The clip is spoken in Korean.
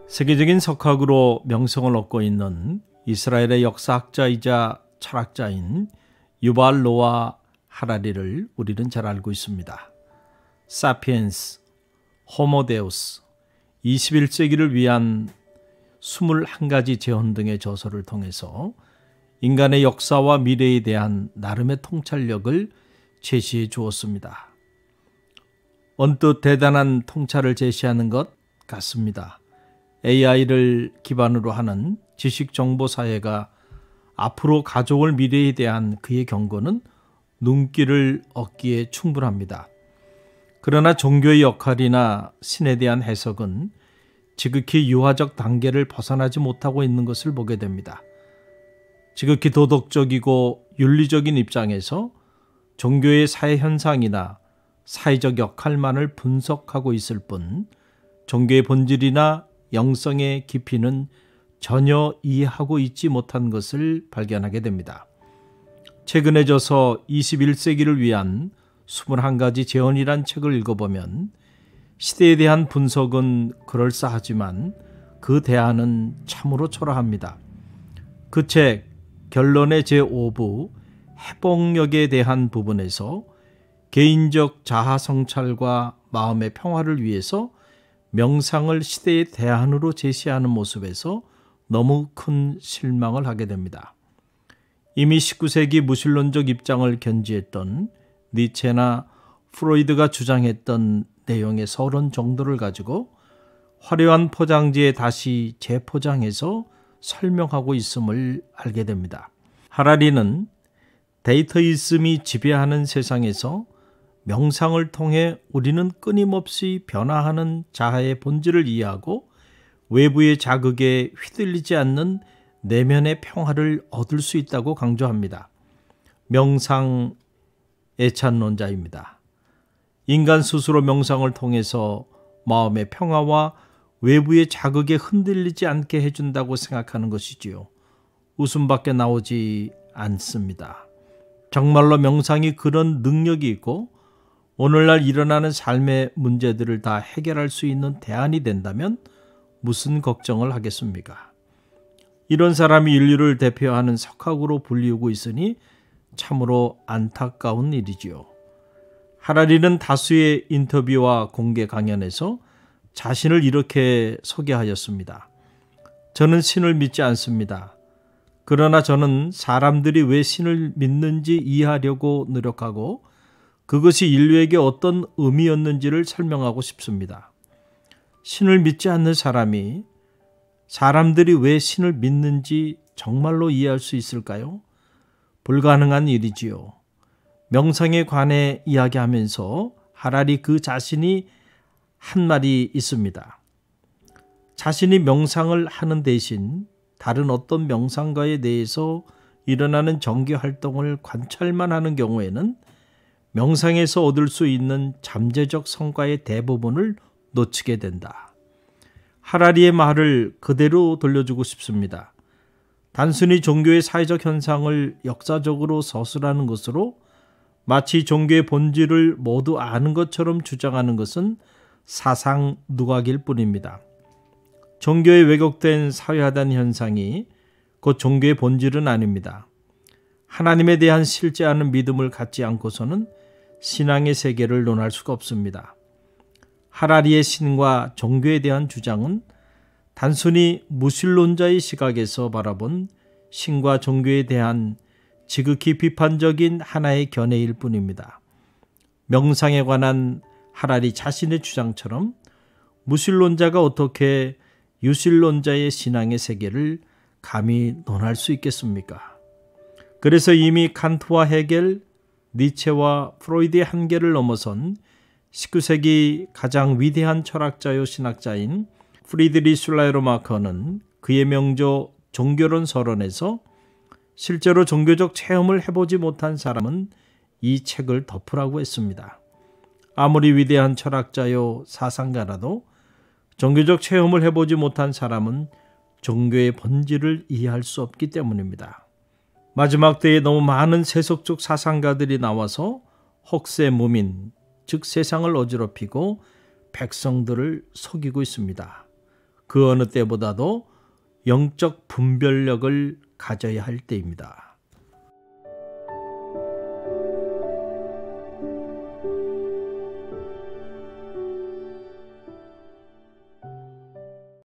세계적인 석학으로 명성을 얻고 있는 이스라엘의 역사학자이자 철학자인 유발 노아 하라리를 우리는 잘 알고 있습니다. 사피엔스, 호모데우스, 21세기를 위한 21가지 재현 등의 저서를 통해서 인간의 역사와 미래에 대한 나름의 통찰력을 제시해 주었습니다. 언뜻 대단한 통찰을 제시하는 것 같습니다. AI를 기반으로 하는 지식정보사회가 앞으로 가져올 미래에 대한 그의 경고는 눈길을 얻기에 충분합니다. 그러나 종교의 역할이나 신에 대한 해석은 지극히 유화적 단계를 벗어나지 못하고 있는 것을 보게 됩니다. 지극히 도덕적이고 윤리적인 입장에서 종교의 사회 현상이나 사회적 역할만을 분석하고 있을 뿐 종교의 본질이나 영성의 깊이는 전혀 이해하고 있지 못한 것을 발견하게 됩니다. 최근에 저서 21세기를 위한 21가지 재현이란 책을 읽어보면 시대에 대한 분석은 그럴싸하지만 그 대안은 참으로 초라합니다. 그 책 결론의 제5부 해복력에 대한 부분에서 개인적 자아 성찰과 마음의 평화를 위해서 명상을 시대의 대안으로 제시하는 모습에서 너무 큰 실망을 하게 됩니다. 이미 19세기 무신론적 입장을 견지했던 니체나 프로이드가 주장했던 내용의 서론 정도를 가지고 화려한 포장지에 다시 재포장해서 설명하고 있음을 알게 됩니다. 하라리는 데이터이즘이 지배하는 세상에서 명상을 통해 우리는 끊임없이 변화하는 자아의 본질을 이해하고 외부의 자극에 휘둘리지 않는 내면의 평화를 얻을 수 있다고 강조합니다. 명상 애찬론자입니다. 인간 스스로 명상을 통해서 마음의 평화와 외부의 자극에 흔들리지 않게 해준다고 생각하는 것이지요. 웃음밖에 나오지 않습니다. 정말로 명상이 그런 능력이 있고 오늘날 일어나는 삶의 문제들을 다 해결할 수 있는 대안이 된다면 무슨 걱정을 하겠습니까? 이런 사람이 인류를 대표하는 석학으로 불리우고 있으니 참으로 안타까운 일이지요. 하라리는 다수의 인터뷰와 공개 강연에서 자신을 이렇게 소개하였습니다. 저는 신을 믿지 않습니다. 그러나 저는 사람들이 왜 신을 믿는지 이해하려고 노력하고 그것이 인류에게 어떤 의미였는지를 설명하고 싶습니다. 신을 믿지 않는 사람이 사람들이 왜 신을 믿는지 정말로 이해할 수 있을까요? 불가능한 일이지요. 명상에 관해 이야기하면서 하라리 그 자신이 한 말이 있습니다. 자신이 명상을 하는 대신 다른 어떤 명상가에 대해서 일어나는 정기 활동을 관찰만 하는 경우에는 명상에서 얻을 수 있는 잠재적 성과의 대부분을 놓치게 된다. 하라리의 말을 그대로 돌려주고 싶습니다. 단순히 종교의 사회적 현상을 역사적으로 서술하는 것으로 마치 종교의 본질을 모두 아는 것처럼 주장하는 것은 사상 누각일 뿐입니다. 종교의 왜곡된 사회화된 현상이 곧 종교의 본질은 아닙니다. 하나님에 대한 실제하는 믿음을 갖지 않고서는 신앙의 세계를 논할 수가 없습니다. 하라리의 신과 종교에 대한 주장은 단순히 무신론자의 시각에서 바라본 신과 종교에 대한 지극히 비판적인 하나의 견해일 뿐입니다. 명상에 관한 하라리 자신의 주장처럼 무신론자가 어떻게 유신론자의 신앙의 세계를 감히 논할 수 있겠습니까? 그래서 이미 칸트와 헤겔, 니체와 프로이드의 한계를 넘어선 19세기 가장 위대한 철학자요 신학자인 프리드리히 슐라이르마커는 그의 명조 종교론 서론에서 실제로 종교적 체험을 해보지 못한 사람은 이 책을 덮으라고 했습니다. 아무리 위대한 철학자요 사상가라도 종교적 체험을 해보지 못한 사람은 종교의 본질을 이해할 수 없기 때문입니다. 마지막 때에 너무 많은 세속적 사상가들이 나와서 혹세무민, 즉 세상을 어지럽히고 백성들을 속이고 있습니다. 그 어느 때보다도 영적 분별력을 가져야 할 때입니다.